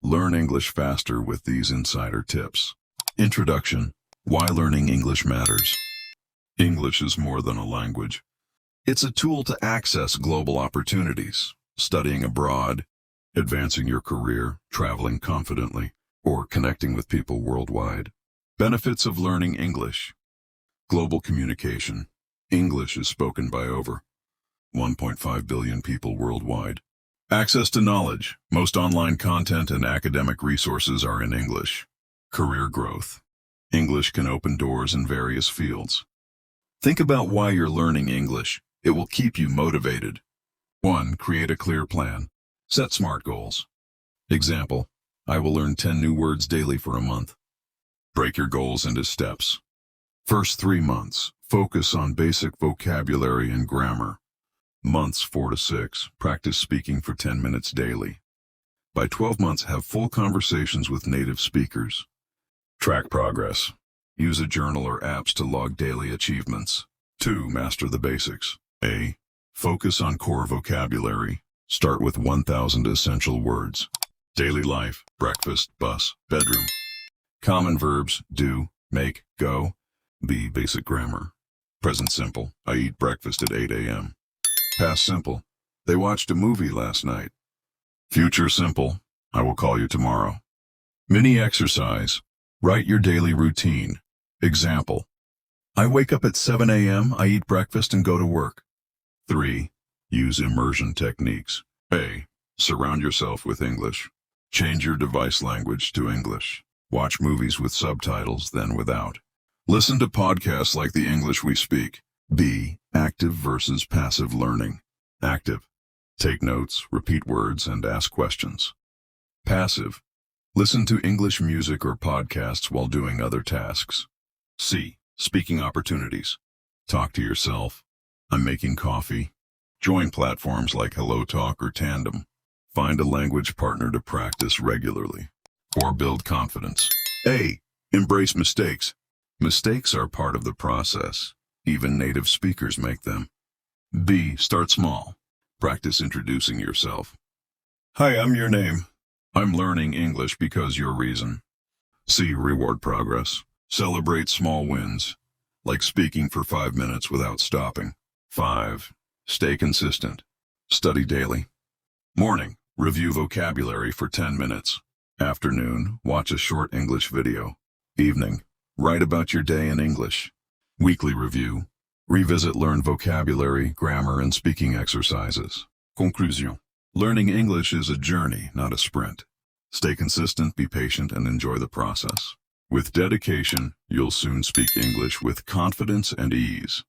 Learn English faster with these insider tips. Introduction. Why learning English matters. English is more than a language. It's a tool to access global opportunities, studying abroad, advancing your career, traveling confidently, or connecting with people worldwide. Benefits of learning English. Global communication. English is spoken by over 1.5 billion people worldwide. Access to knowledge. Most online content and academic resources are in English. Career growth. English can open doors in various fields. Think about why you're learning English. It will keep you motivated. 1. Create a clear plan. Set SMART goals. Example, I will learn 10 new words daily for a month. Break your goals into steps. First 3 months, focus on basic vocabulary and grammar. Months 4 to 6, practice speaking for 10 minutes daily. By 12 months, have full conversations with native speakers. Track progress. Use a journal or apps to log daily achievements. 2. Master the basics. A. Focus on core vocabulary. Start with 1,000 essential words. Daily life, breakfast, bus, bedroom. Common verbs, do, make, go. B. Basic grammar. Present simple, I eat breakfast at 8 a.m. Past simple, they watched a movie last night. Future simple, I will call you tomorrow. Mini exercise, write your daily routine. Example, I wake up at 7 a.m., I eat breakfast and go to work. 3. Use immersion techniques. A. Surround yourself with English. Change your device language to English. Watch movies with subtitles, then without. Listen to podcasts like The English We Speak. B. Active versus passive learning. Active. Take notes, repeat words, and ask questions. Passive. Listen to English music or podcasts while doing other tasks. C. Speaking opportunities. Talk to yourself. I'm making coffee. Join platforms like HelloTalk or Tandem. Find a language partner to practice regularly. Or build confidence. A. Embrace mistakes. Mistakes are part of the process. Even native speakers make them. B. Start small. Practice introducing yourself. Hi, I'm your name. I'm learning English because your reason. C. Reward progress. Celebrate small wins, like speaking for 5 minutes without stopping. 5. Stay consistent. Study daily. Morning, review vocabulary for 10 minutes. Afternoon, watch a short English video. Evening, write about your day in English. Weekly review. Revisit learned vocabulary, grammar, and speaking exercises. Conclusion. Learning English is a journey, not a sprint. Stay consistent, be patient, and enjoy the process. With dedication, you'll soon speak English with confidence and ease.